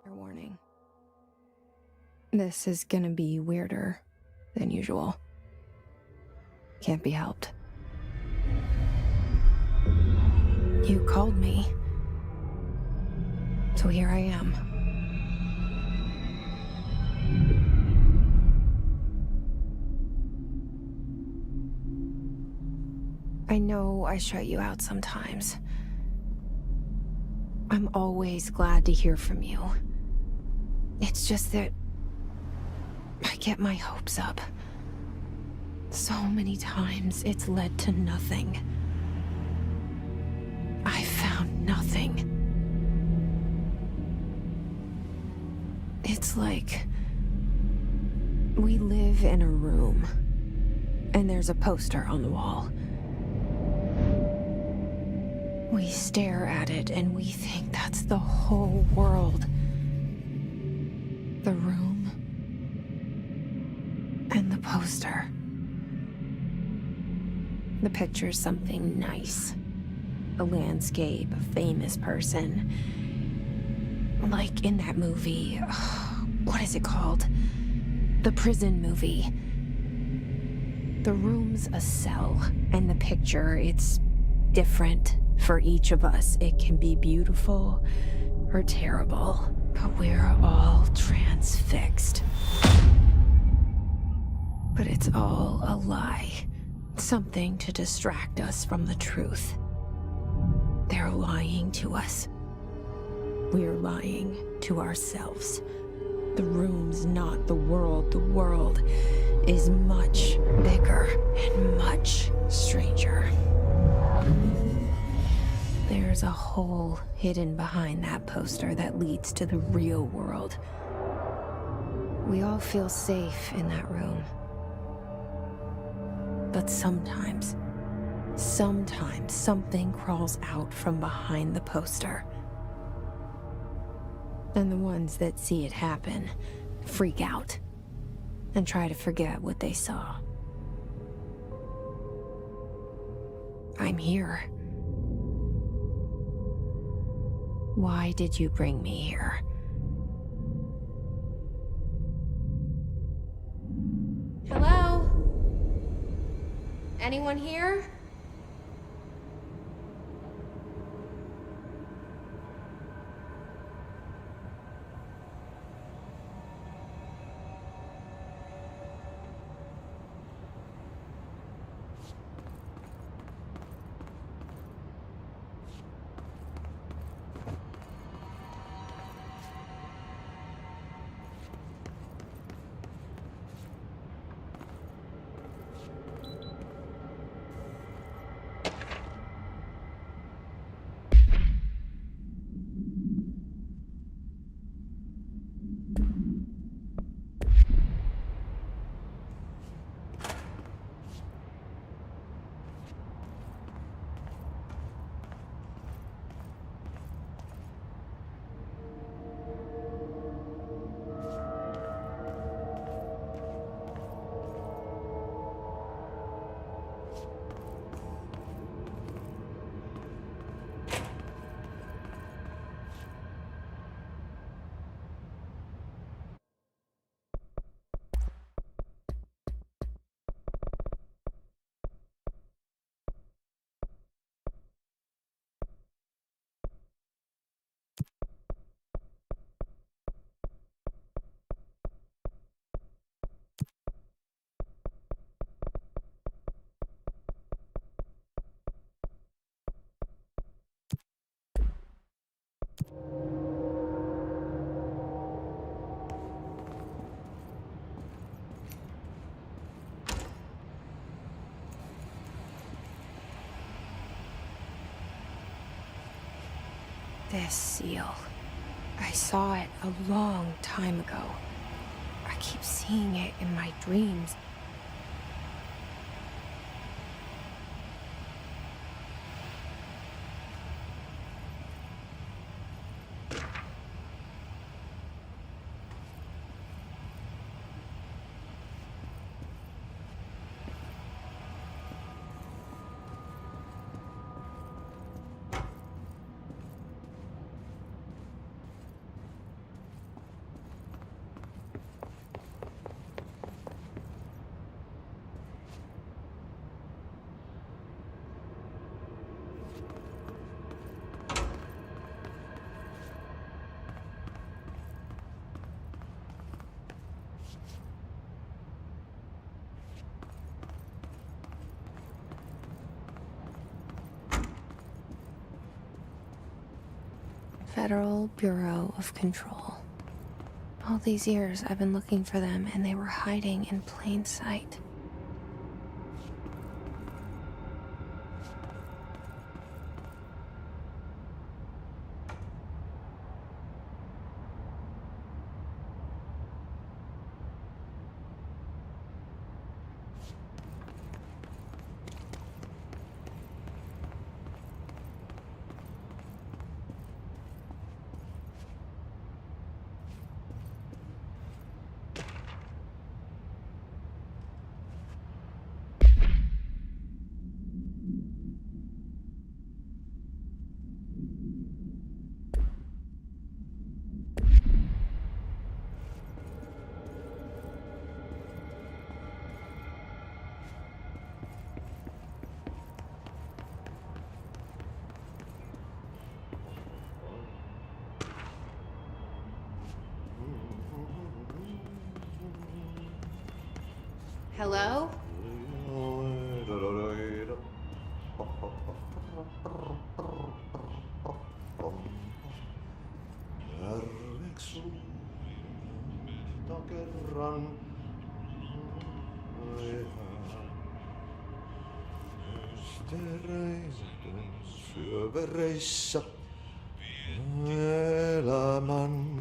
Warning. This is gonna be weirder than usual. Can't be helped. You called me, so here I am. I know I shut you out sometimes. I'm always glad to hear from you. It's just that I get my hopes up. So many times it's led to nothing. I found nothing. It's like we live in a room, and there's a poster on the wall. We stare at it and we think that's the whole world. The room and the poster. The picture's something nice. A landscape, a famous person. Like in that movie, what is it called? The prison movie. The room's a cell, and the picture, it's different for each of us. It can be beautiful or terrible, but we're all transfixed. But it's all a lie. Something to distract us from the truth. They're lying to us. We're lying to ourselves. The room's not the world. The world is much bigger and much stranger. There's a hole hidden behind that poster that leads to the real world. We all feel safe in that room. But sometimes something crawls out from behind the poster. And the ones that see it happen freak out and try to forget what they saw. I'm here. Why did you bring me here? Hello? Anyone here? This seal. I saw it a long time ago. I keep seeing it in my dreams. Federal Bureau of Control. All these years I've been looking for them, and they were hiding in plain sight. Hello?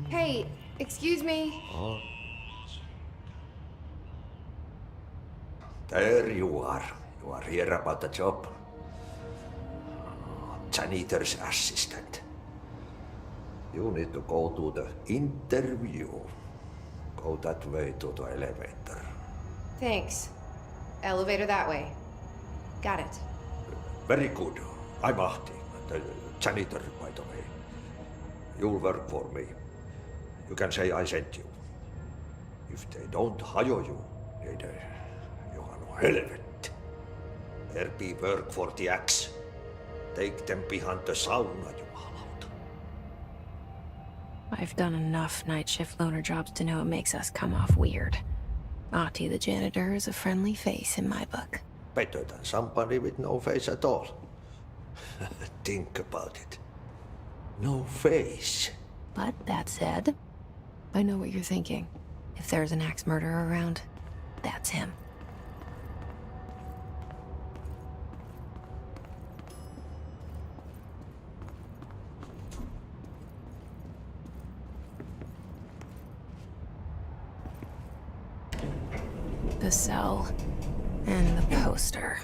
Hey, excuse me. There you are. You are here about the job. Janitor's assistant. You need to go to the interview. Go that way to the elevator. Thanks. Elevator that way. Got it. Very good. I'm Ahti, the janitor, by the way. You'll work for me. You can say I sent you. If they don't hire you, you are no helvet. There be work for the axe. Take them behind the sauna, jumalauta. I've done enough night shift loner jobs to know it makes us come off weird. Ahti the janitor is a friendly face in my book. Better than somebody with no face at all. Think about it. No face. But that said, I know what you're thinking. If there's an axe murderer around, that's him. The cell and the poster.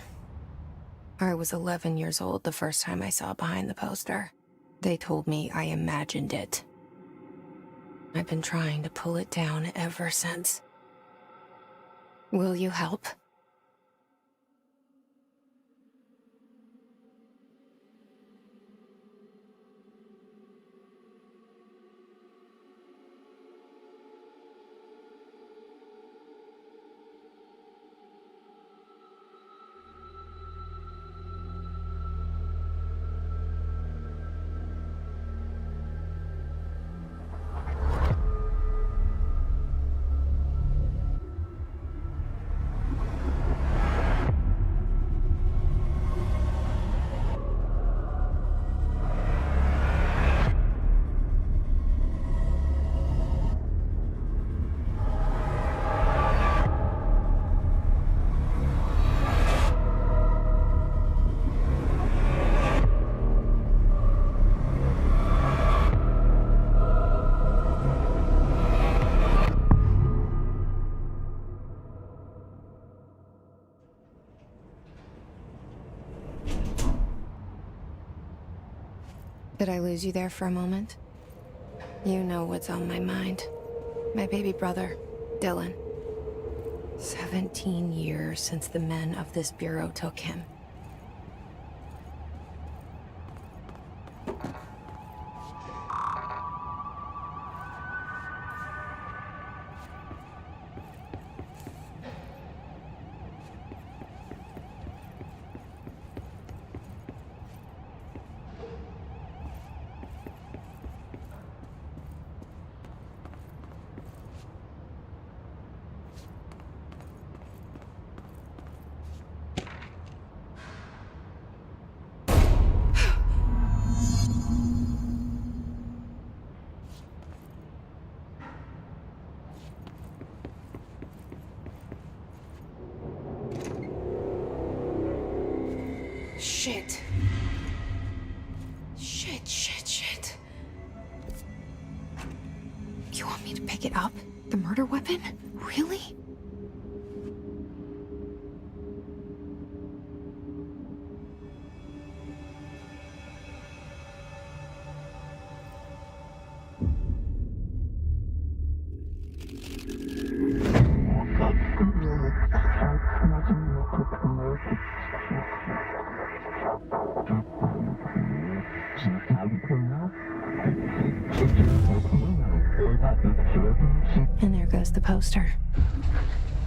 I was 11 years old the first time I saw behind the poster. They told me I imagined it. I've been trying to pull it down ever since. Will you help? Did I lose you there for a moment? You know what's on my mind. My baby brother, Dylan. 17 years since the men of this bureau took him. Shit. Shit. You want me to pick it up? The murder weapon? Really? And there goes the poster.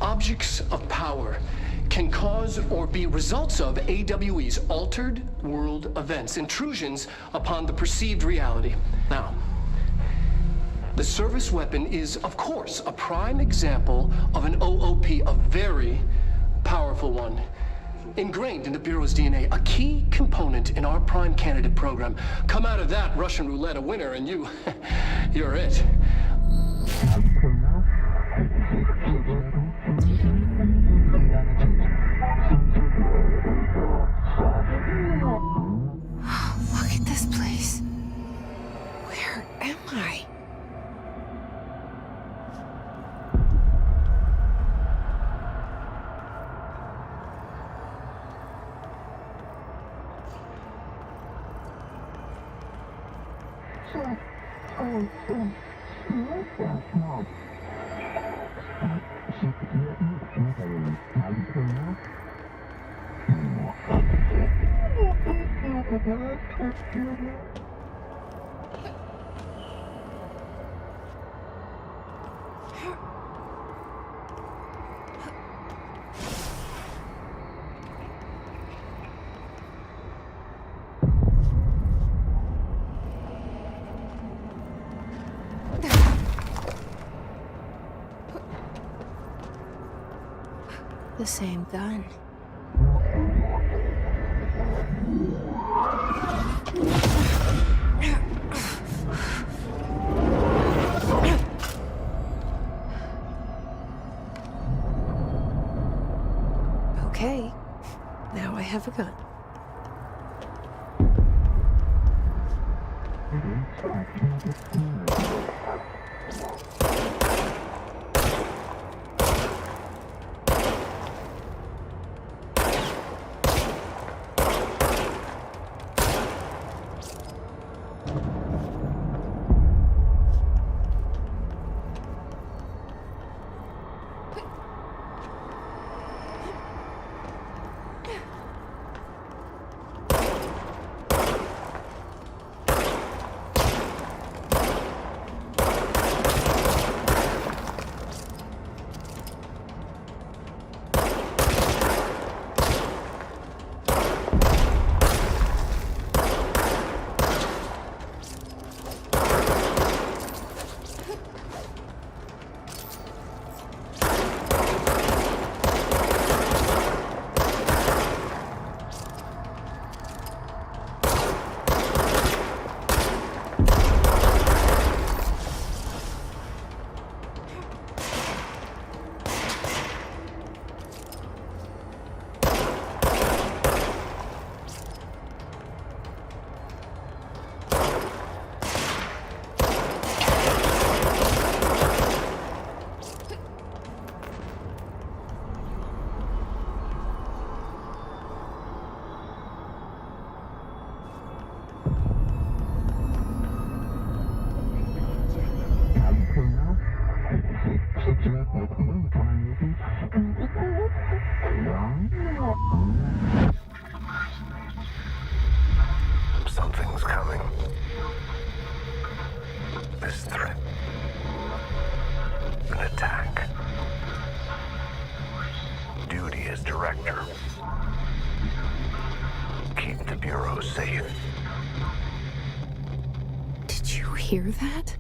Objects of power can cause or be results of AWE's altered world events, intrusions upon the perceived reality. Now, the service weapon is, of course, a prime example of an OOP, a very powerful one. Ingrained in the Bureau's DNA, a key component in our prime candidate program. Come out of that Russian roulette a winner and you're it. Look at this place. Where am I? The same gun. Okay, now I have a gun. Something's coming. This threat. An attack. Duty as director. Keep the Bureau safe. Did you hear that?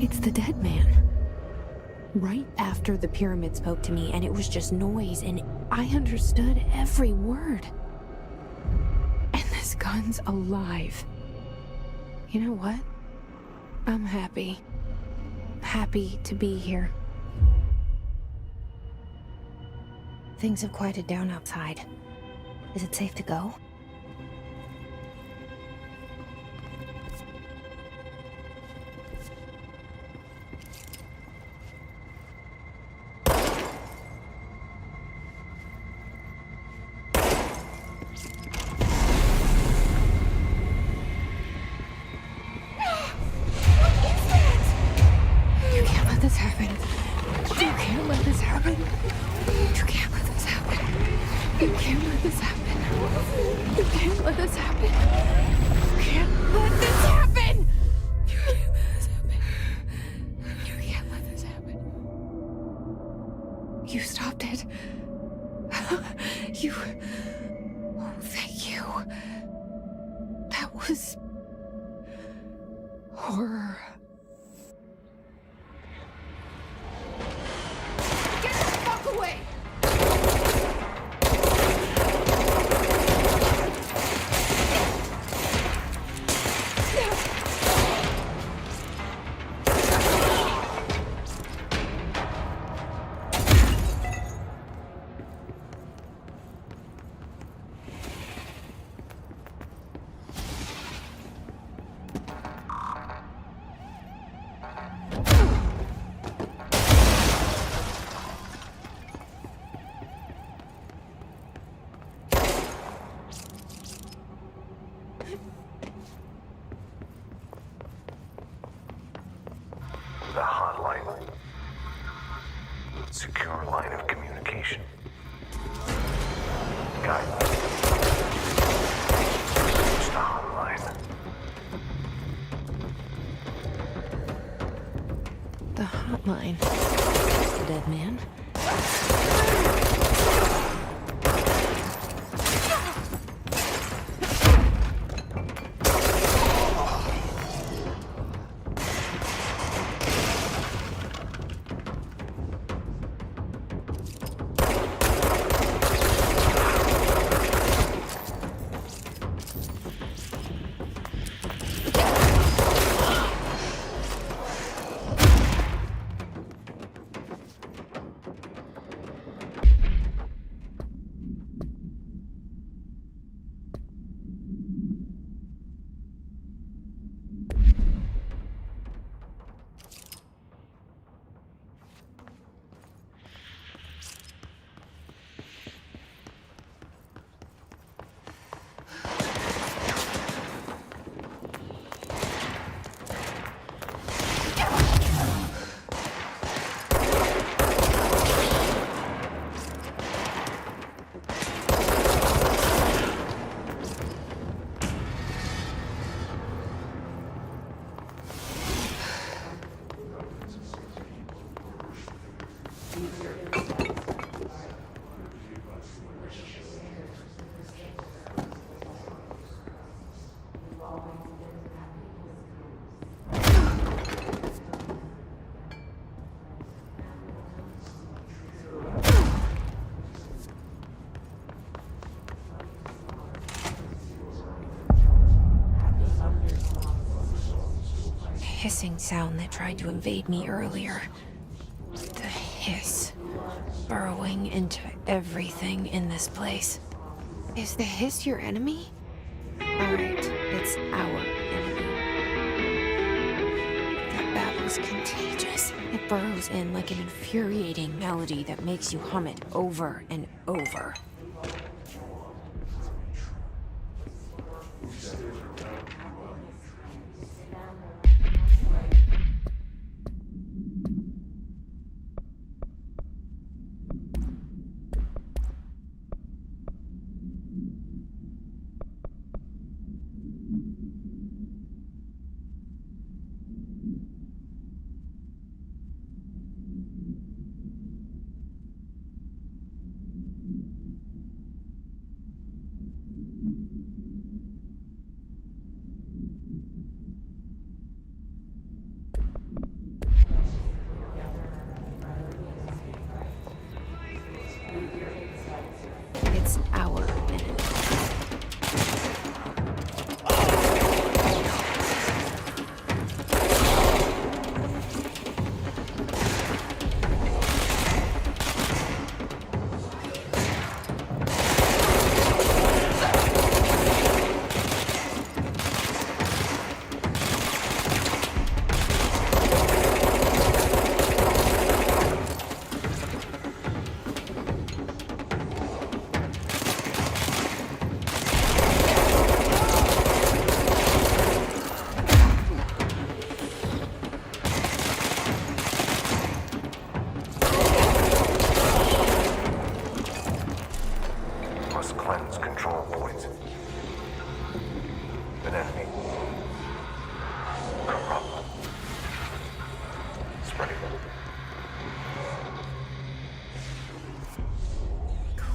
It's the dead man. Right after the pyramid spoke to me, and it was just noise, and I understood every word. And this gun's alive. You know what? I'm happy. Happy to be here. Things have quieted down outside. Is it safe to go? You can't let this happen. You can't let this happen. You can't let this happen. You can't let this happen. You can't let this happen. You can't let this happen. You can't let this happen. You can't let this happen. You stopped it. You. Oh, thank you. That was horror. Get the fuck away! The hotline. Secure line of communication. Guidance. It's the hotline. The hotline. Dead man. Hissing sound that tried to invade me earlier. The hiss. Burrowing into everything in this place. Is the hiss your enemy? Alright, it's our enemy. That babble's contagious. It burrows in like an infuriating melody that makes you hum it over and over.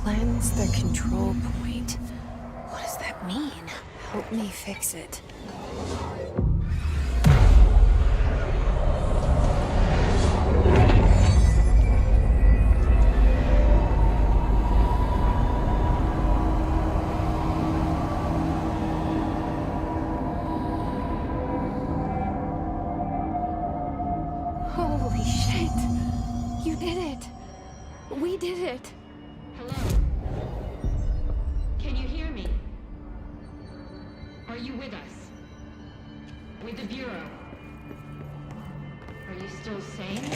Cleanse the control point. What does that mean? Help me fix it. Holy shit! You did it! We did it! Hello? Can you hear me? Are you with us? With the Bureau? Are you still sane?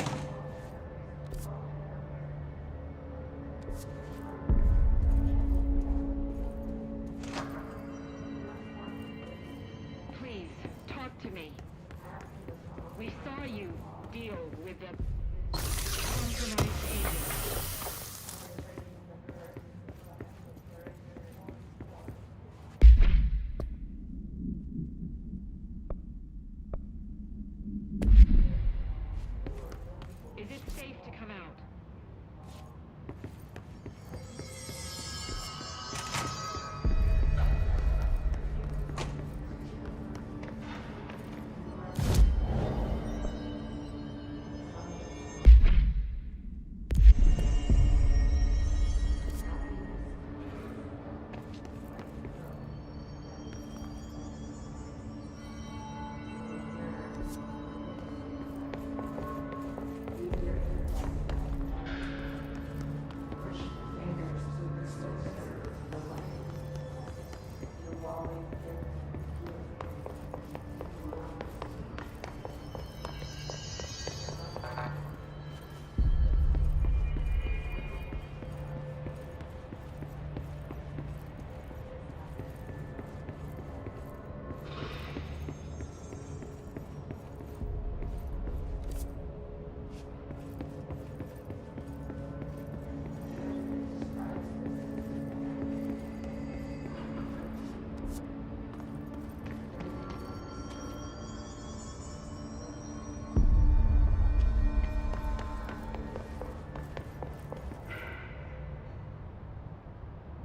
Please, talk to me. We saw you deal with the compromised agent. Is it safe to come out?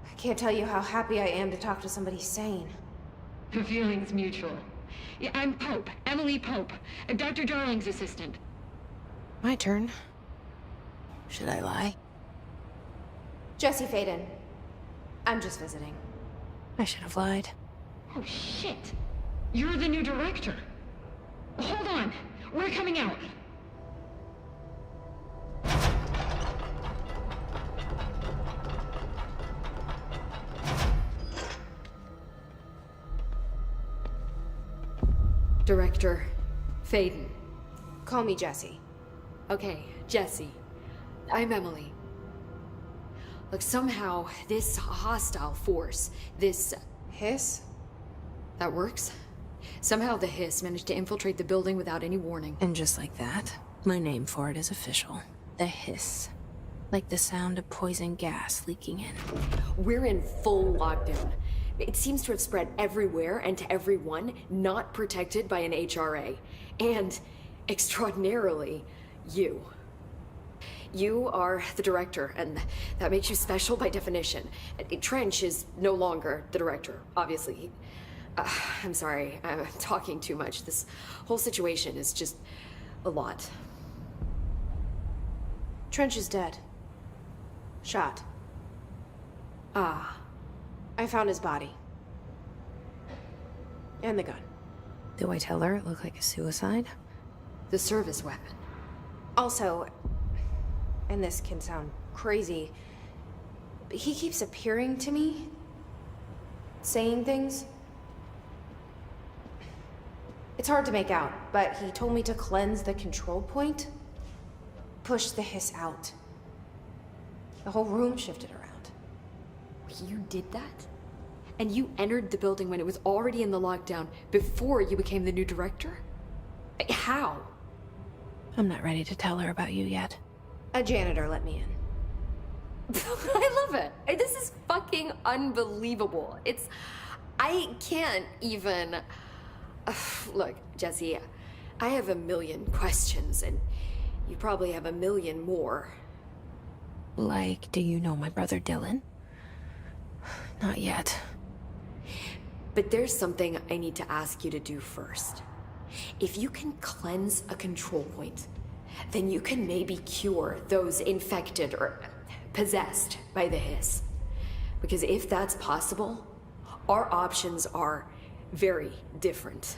I can't tell you how happy I am to talk to somebody sane. The feeling's mutual. Yeah, I'm Pope, Emily Pope, Dr. Darling's assistant. My turn. Should I lie? Jesse Faden. I'm just visiting. I should have lied. Oh, shit. You're the new director. Hold on. We're coming out. Director Faden. Call me Jesse. Okay, Jesse. I'm Emily. Look, somehow this hostile force, this... Hiss? that works? Somehow the hiss managed to infiltrate the building without any warning. And just like that, my name for it is official. The hiss. Like the sound of poison gas leaking in. We're in full lockdown. It seems to have spread everywhere and to everyone not protected by an HRA. And, extraordinarily, you. You are the director, and that makes you special by definition. Trench is no longer the director, obviously. I'm sorry, I'm talking too much. This whole situation is just a lot. Trench is dead. Shot. Ah. I found his body. And the gun. Do I tell her it looked like a suicide? The service weapon. Also, and this can sound crazy, but he keeps appearing to me, saying things. It's hard to make out, but he told me to cleanse the control point, push the hiss out. The whole room shifted around. You did that? And you entered the building when it was already in the lockdown before you became the new director? How? I'm not ready to tell her about you yet. A janitor let me in. I love it. This is fucking unbelievable. I can't even... Look, Jesse, I have a million questions, and you probably have a million more. Like, do you know my brother Dylan? Not yet. But there's something I need to ask you to do first. If you can cleanse a control point, then you can maybe cure those infected or possessed by the hiss. Because if that's possible, our options are very different.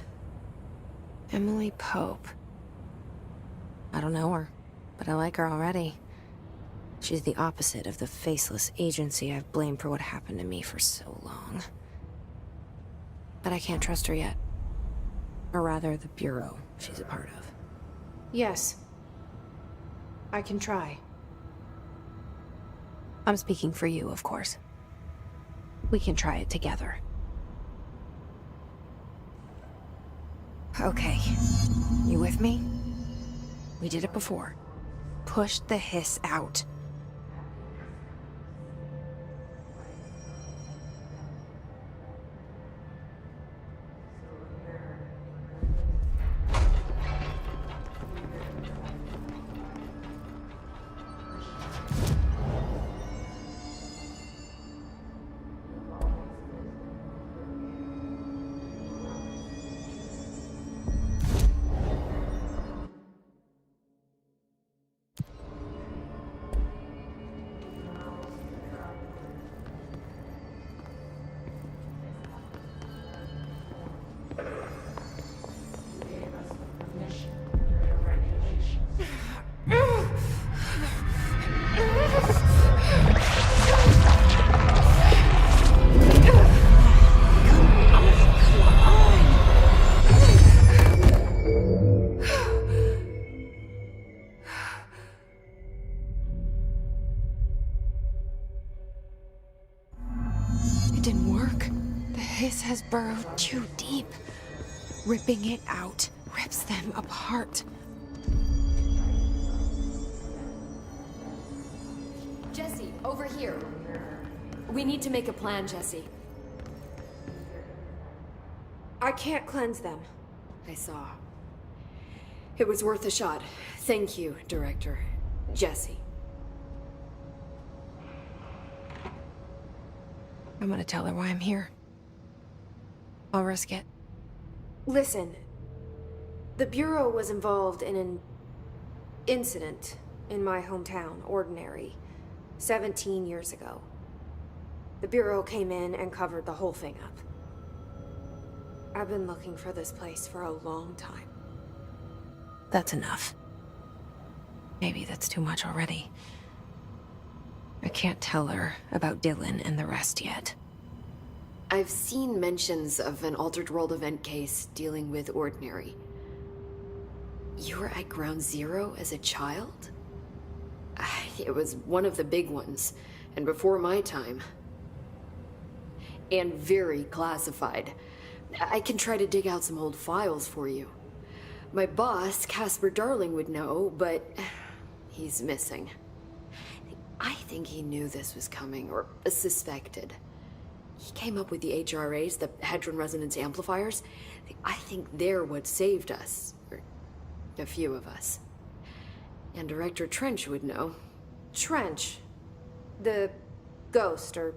Emily Pope. I don't know her, but I like her already. She's the opposite of the faceless agency I've blamed for what happened to me for so long. But I can't trust her yet. Or rather, the Bureau she's a part of. Yes. I can try. I'm speaking for you, of course. We can try it together. Okay. You with me? We did it before. Push the hiss out. Has burrowed too deep. Ripping it out rips them apart. Jesse, over here. We need to make a plan, Jesse. I can't cleanse them. I saw. It was worth a shot. Thank you, Director. Jesse. I'm gonna tell her why I'm here. I'll risk it. Listen, the Bureau was involved in an incident in my hometown, Ordinary, 17 years ago. The Bureau came in and covered the whole thing up. I've been looking for this place for a long time. That's enough. Maybe that's too much already. I can't tell her about Dylan and the rest yet. I've seen mentions of an Altered World event case dealing with Ordinary. You were at Ground Zero as a child? It was one of the big ones, and before my time. And very classified. I can try to dig out some old files for you. My boss, Casper Darling, would know, but he's missing. I think he knew this was coming, or suspected. He came up with the HRAs, the Hadron Resonance Amplifiers. I think they're what saved us. Or a few of us. And Director Trench would know. Trench, the ghost, or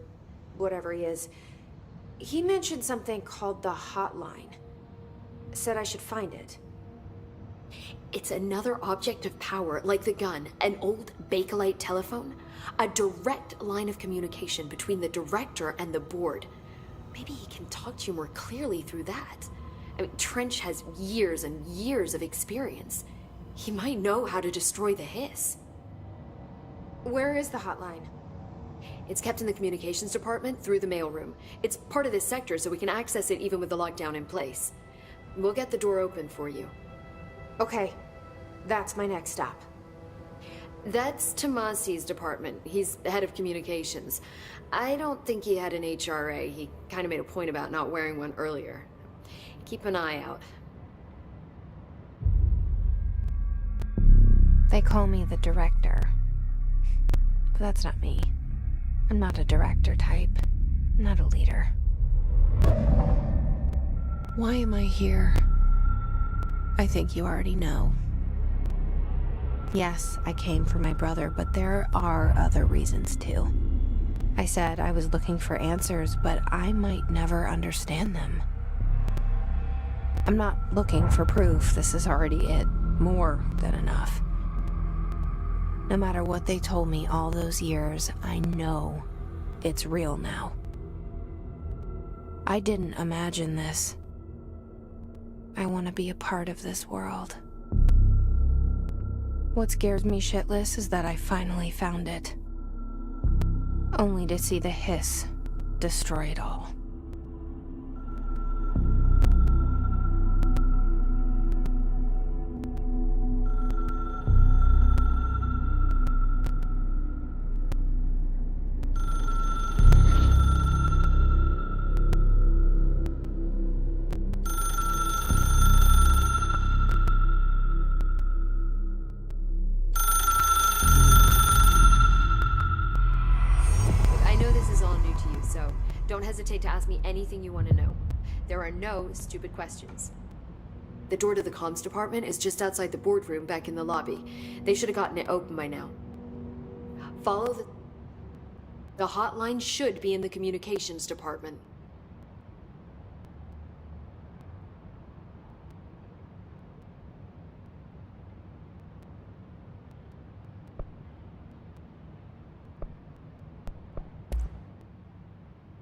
whatever he is, he mentioned something called the Hotline. Said I should find it. It's another object of power, like the gun, an old Bakelite telephone. A direct line of communication between the director and the board. Maybe he can talk to you more clearly through that. I mean, Trench has years and years of experience. He might know how to destroy the hiss. Where is the hotline? It's kept in the communications department through the mailroom. It's part of this sector, so we can access it even with the lockdown in place. We'll get the door open for you. Okay, that's my next stop. That's Tomasi's department. He's head of communications. I don't think he had an HRA. He kind of made a point about not wearing one earlier. Keep an eye out. They call me the director. But that's not me. I'm not a director type. I'm not a leader. Why am I here? I think you already know. Yes, I came for my brother, but there are other reasons too. I said I was looking for answers, but I might never understand them. I'm not looking for proof. This is already it. More than enough. No matter what they told me all those years, I know it's real now. I didn't imagine this. I want to be a part of this world. What scares me shitless is that I finally found it. Only to see the hiss destroy it all. Don't hesitate to ask me anything you want to know. There are no stupid questions. The door to the comms department is just outside the boardroom back in the lobby. They should have gotten it open by now. Follow the hotline should be in the communications department.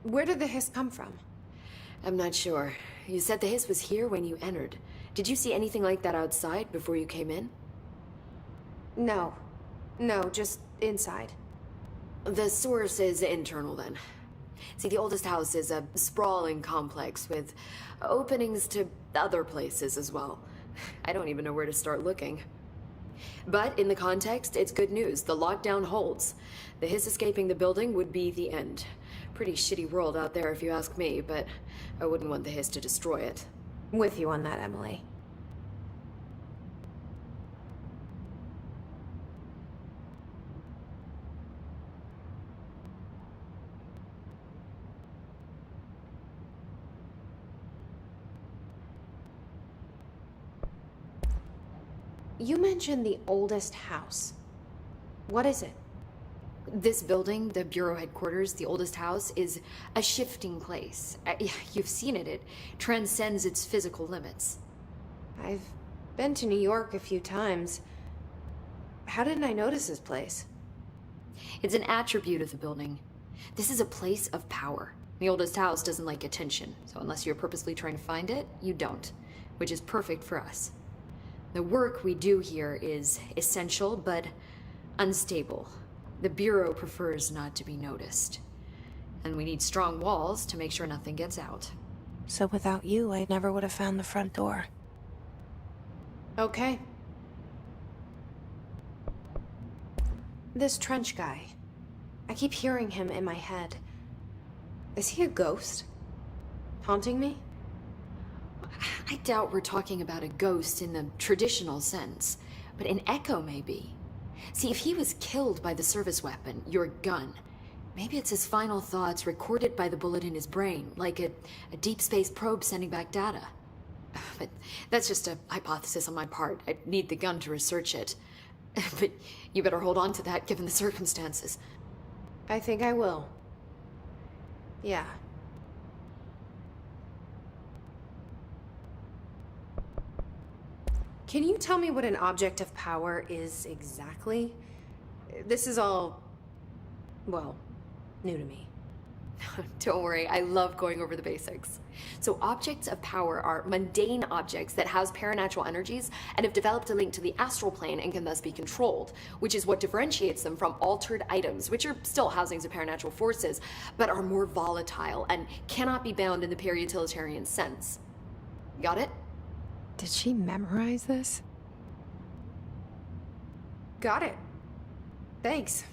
Where did the hiss come from? I'm not sure. You said the hiss was here when you entered. Did you see anything like that outside before you came in? No. No, just inside. The source is internal then. See, the oldest house is a sprawling complex with openings to other places as well. I don't even know where to start looking. But in the context, it's good news. The lockdown holds. The hiss escaping the building would be the end. Pretty shitty world out there if you ask me, but I wouldn't want the hiss to destroy it. With you on that, Emily. You mentioned the oldest house. What is it? This building, the Bureau headquarters, the oldest house, is a shifting place. You've seen it. It transcends its physical limits. I've been to New York a few times. How didn't I notice this place? It's an attribute of the building. This is a place of power. The oldest house doesn't like attention, so unless you're purposely trying to find it, you don't, which is perfect for us. The work we do here is essential, but unstable. The Bureau prefers not to be noticed. And we need strong walls to make sure nothing gets out. So without you, I never would have found the front door. Okay. This Trench guy. I keep hearing him in my head. Is he a ghost? Haunting me? I doubt we're talking about a ghost in the traditional sense, but an echo maybe. See, if he was killed by the service weapon, your gun, maybe it's his final thoughts recorded by the bullet in his brain, like a deep space probe sending back data. But that's just a hypothesis on my part. I'd need the gun to research it. But you better hold on to that given the circumstances. I think I will. Yeah. Can you tell me what an object of power is exactly? This is all, well, new to me. Don't worry, I love going over the basics. So objects of power are mundane objects that house paranatural energies and have developed a link to the astral plane and can thus be controlled, which is what differentiates them from altered items, which are still housings of paranatural forces, but are more volatile and cannot be bound in the peri-utilitarian sense. Got it? Did she memorize this? Got it. Thanks.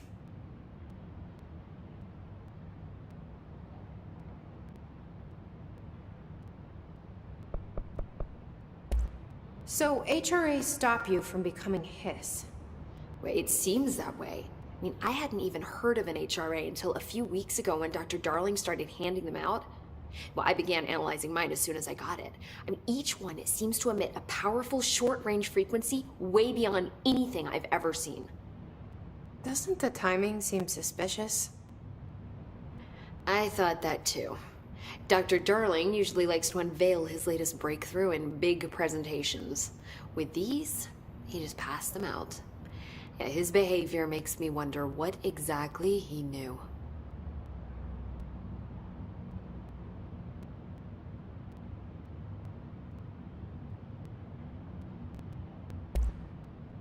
So, HRA stop you from becoming Hiss? Well, it seems that way. I mean, I hadn't even heard of an HRA until a few weeks ago when Dr. Darling started handing them out. Well, I began analyzing mine as soon as I got it. I mean, each one seems to emit a powerful short-range frequency way beyond anything I've ever seen. Doesn't the timing seem suspicious? I thought that too. Dr. Darling usually likes to unveil his latest breakthrough in big presentations. With these, he just passed them out. Yeah, his behavior makes me wonder what exactly he knew.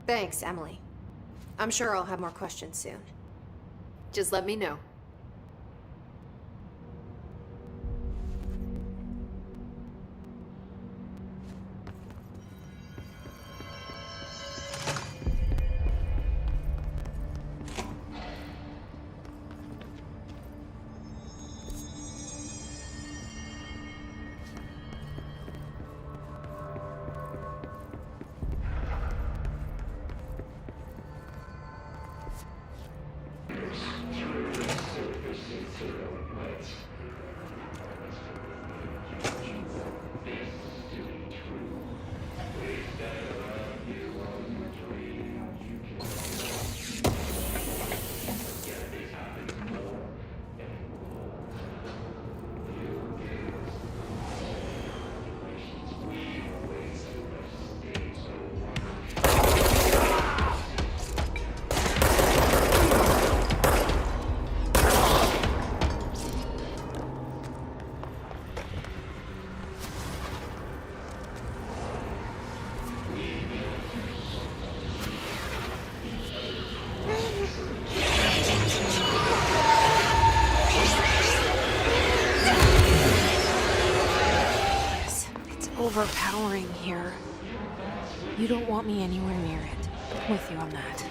Thanks, Emily. I'm sure I'll have more questions soon. Just let me know. It's overpowering here. You don't want me anywhere near it. I'm with you on that.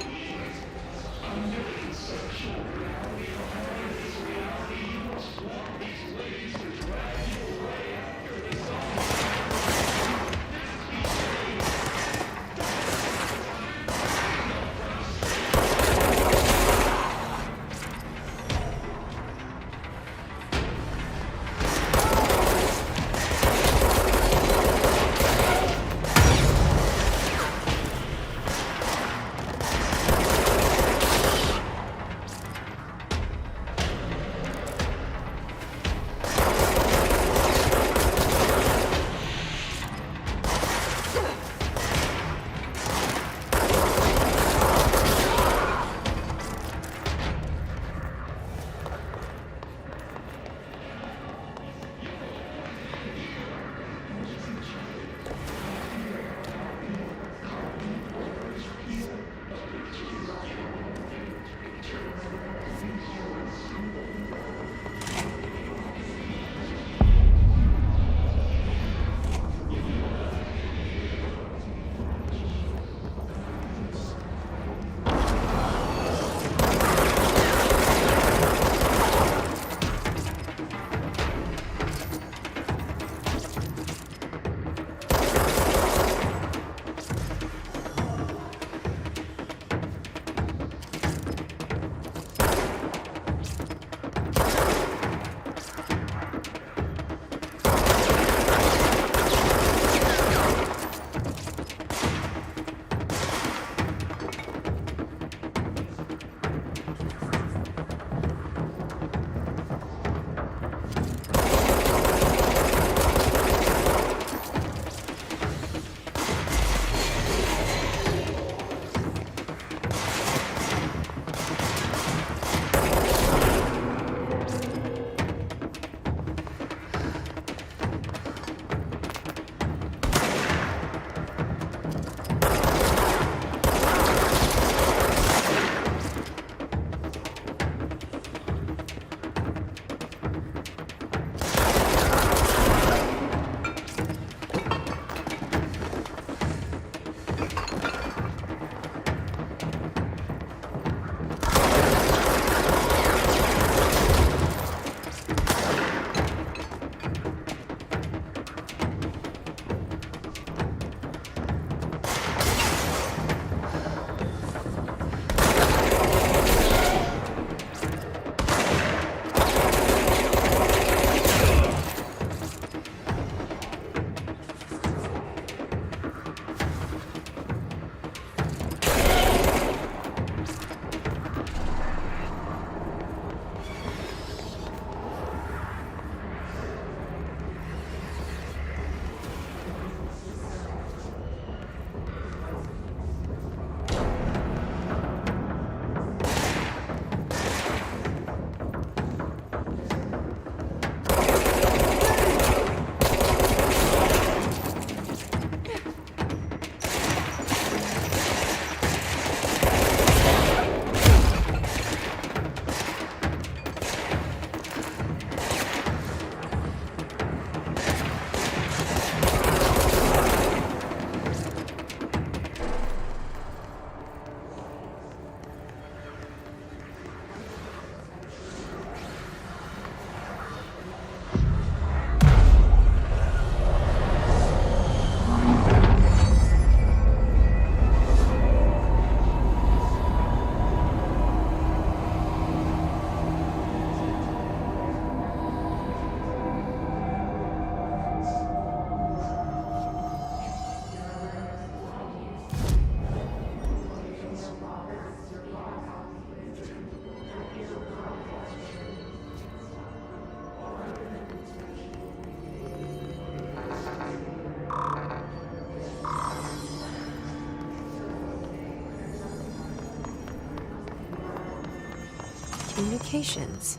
Communications.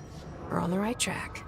We're on the right track.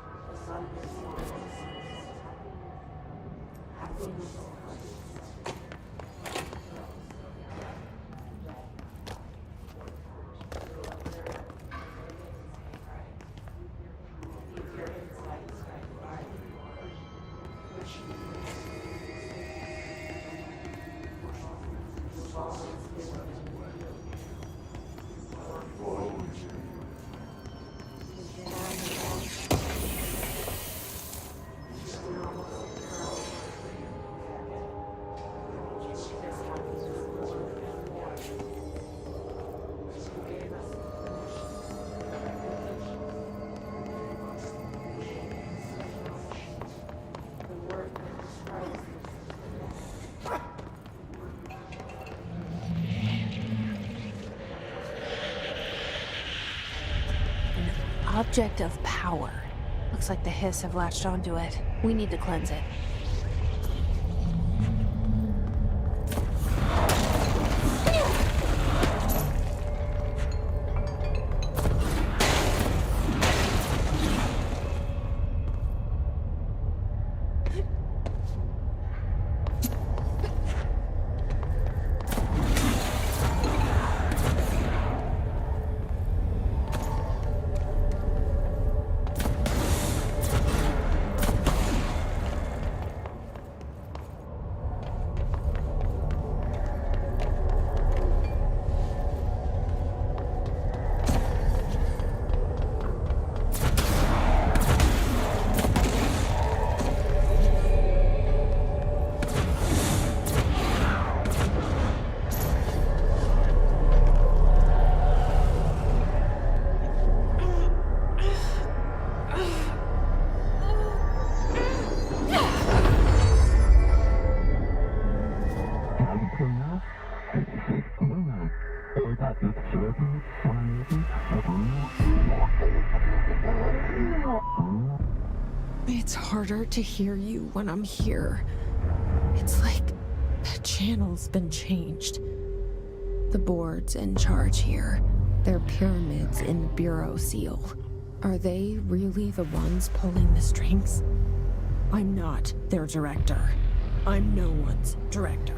Object of power. Looks like the Hiss have latched onto it. We need to cleanse it. It's harder to hear you when I'm here. It's like the channel's been changed. The board's in charge here. They're pyramids in the Bureau seal. Are they really the ones pulling the strings? I'm not their director. I'm no one's director.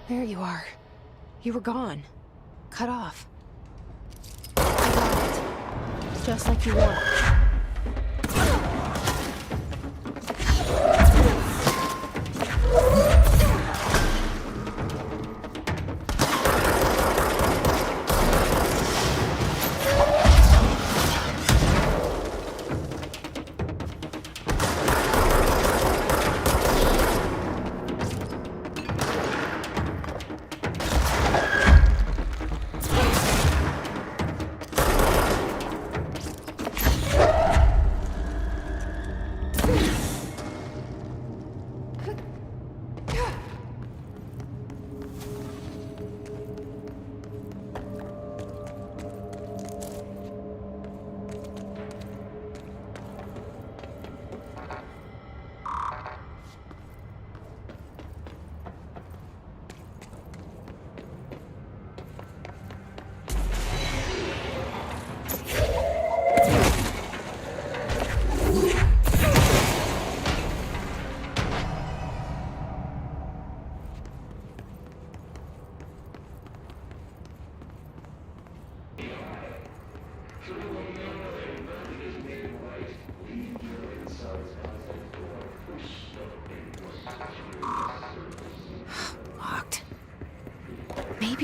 There you are. You were gone. Cut off. I got it. Just like you wanted.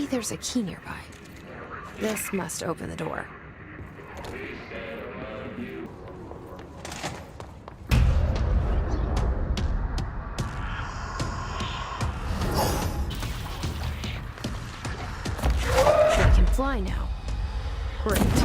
Maybe there's a key nearby. This must open the door. I can fly now. Great.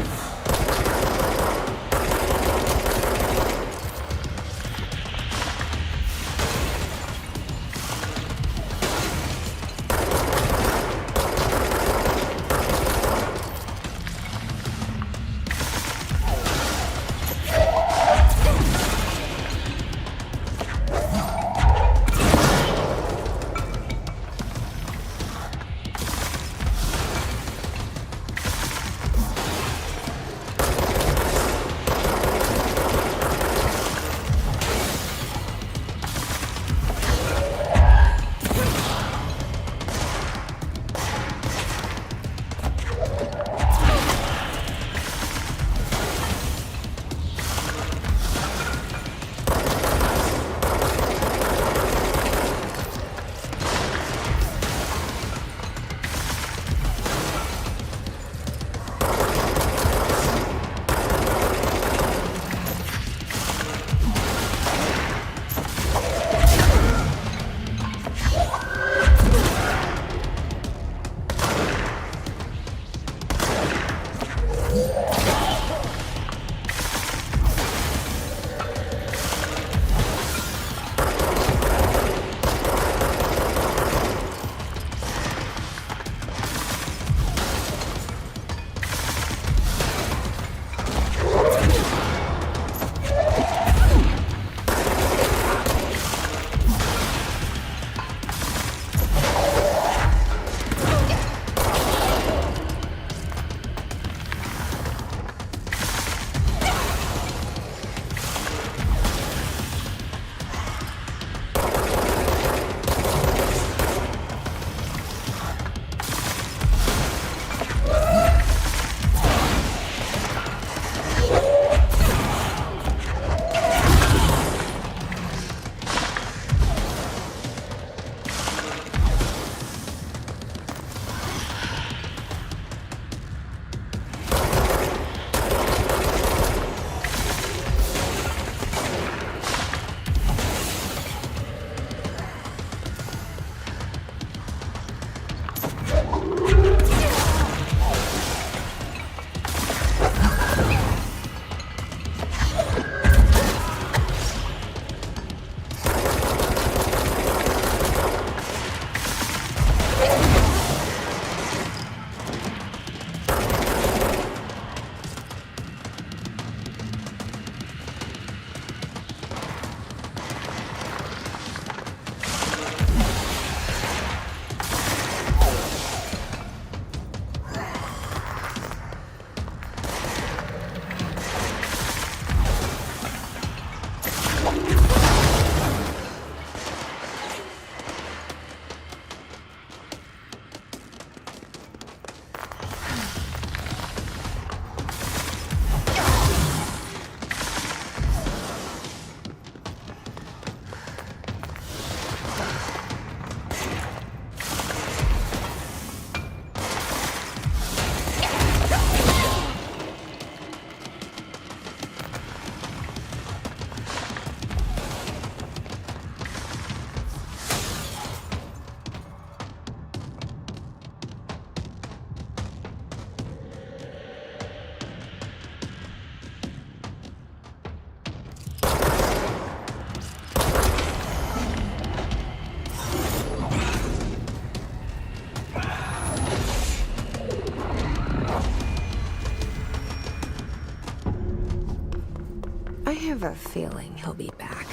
have a feeling he'll be back.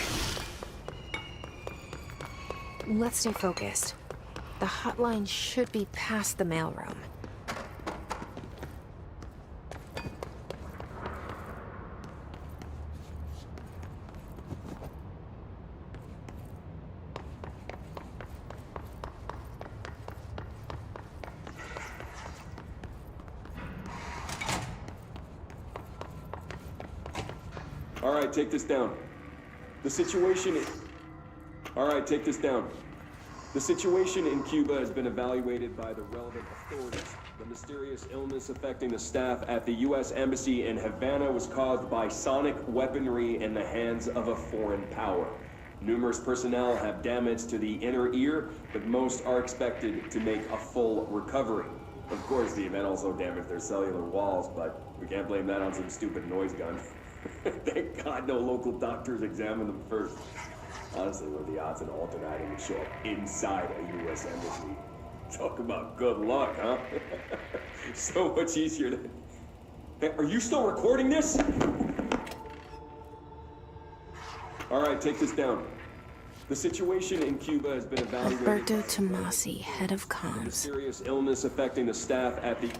Let's stay focused. The hotline should be past the mailroom. All right, take this down. The situation is... All right, take this down. The situation in Cuba has been evaluated by the relevant authorities. The mysterious illness affecting the staff at the U.S. Embassy in Havana was caused by sonic weaponry in the hands of a foreign power. Numerous personnel have damage to the inner ear, but most are expected to make a full recovery. Of course, the event also damaged their cellular walls, but we can't blame that on some stupid noise gun. Thank God no local doctors examined them first. Honestly, what are the odds an alternating would show up inside a U.S. embassy? Talk about good luck, huh? So much easier than... Hey, are you still recording this? All right, take this down. The situation in Cuba has been evaluated... Alberto Tomasi, head of comms. Serious illness affecting the staff at the...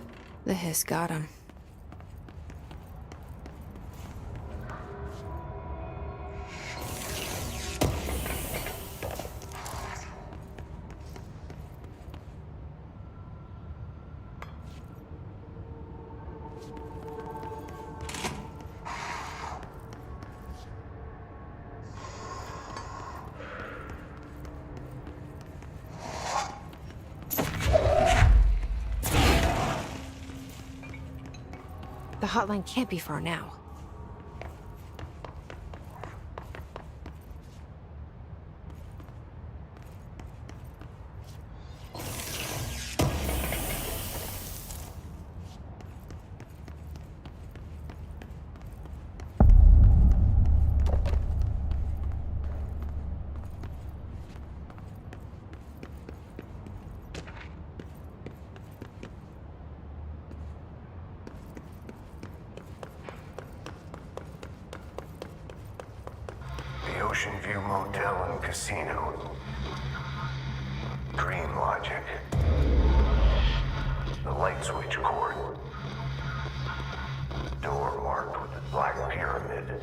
The hiss got him. The hotline can't be far now. The Ocean View Motel and Casino. Dream Logic. The light switch cord. Door marked with the black pyramid.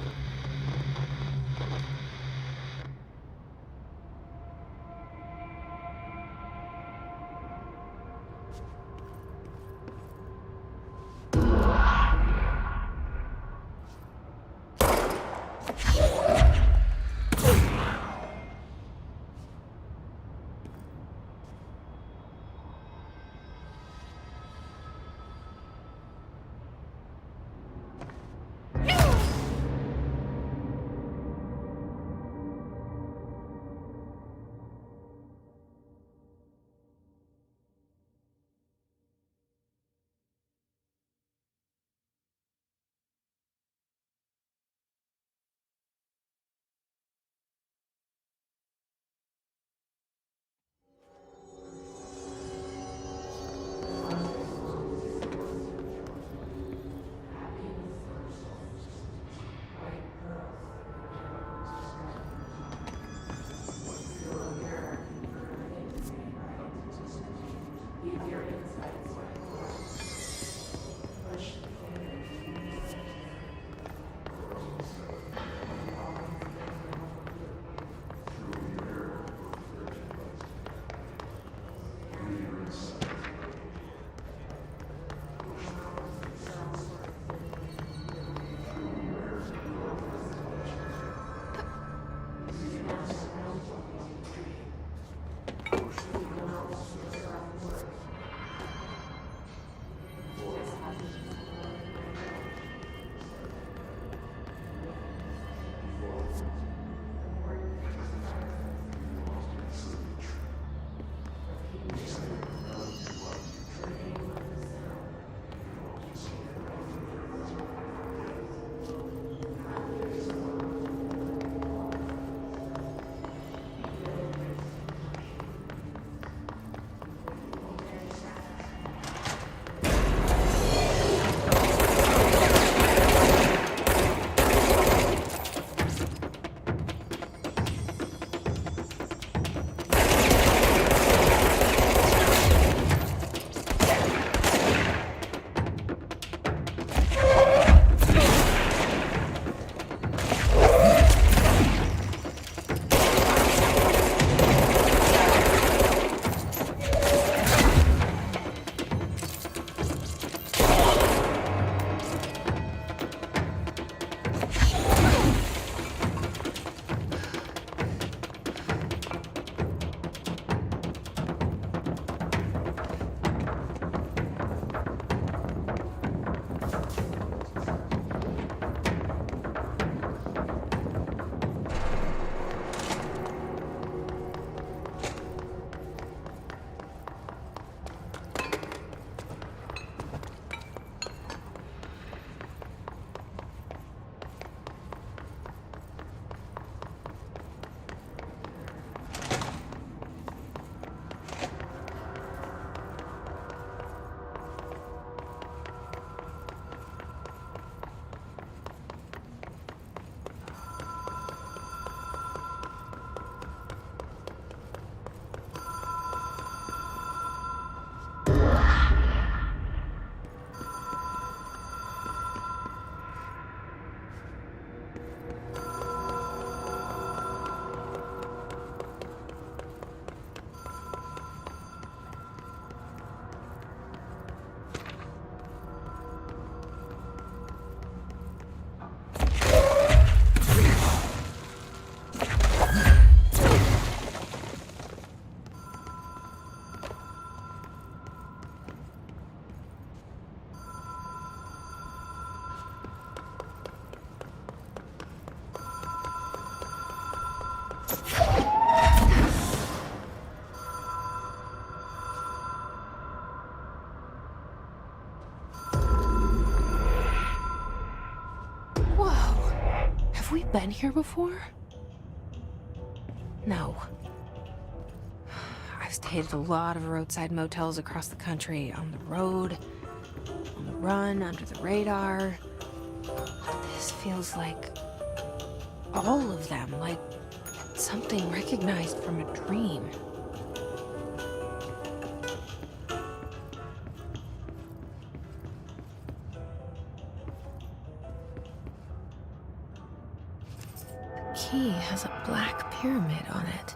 been here before? No. I've stayed at a lot of roadside motels across the country, on the road, on the run, under the radar. This feels like all of them, like something recognized from a dream. The key has a black pyramid on it.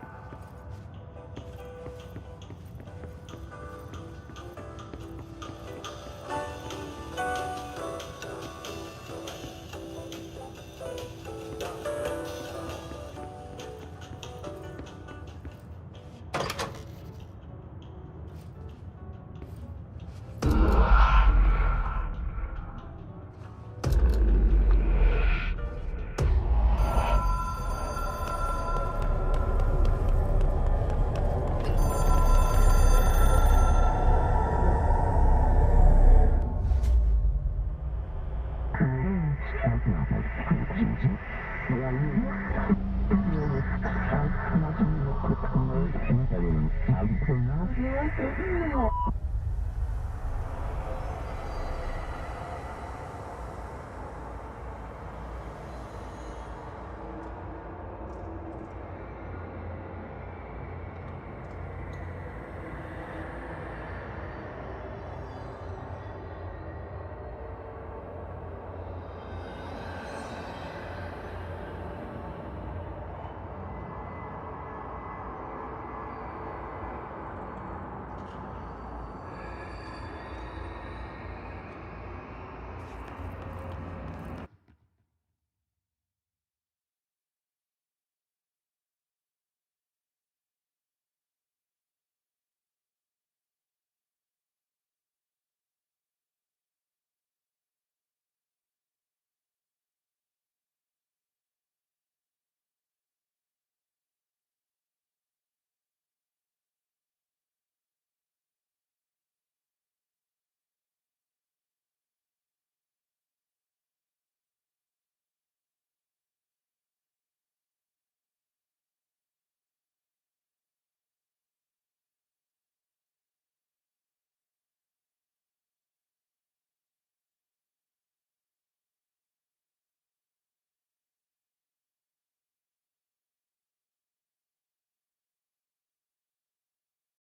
Thank you.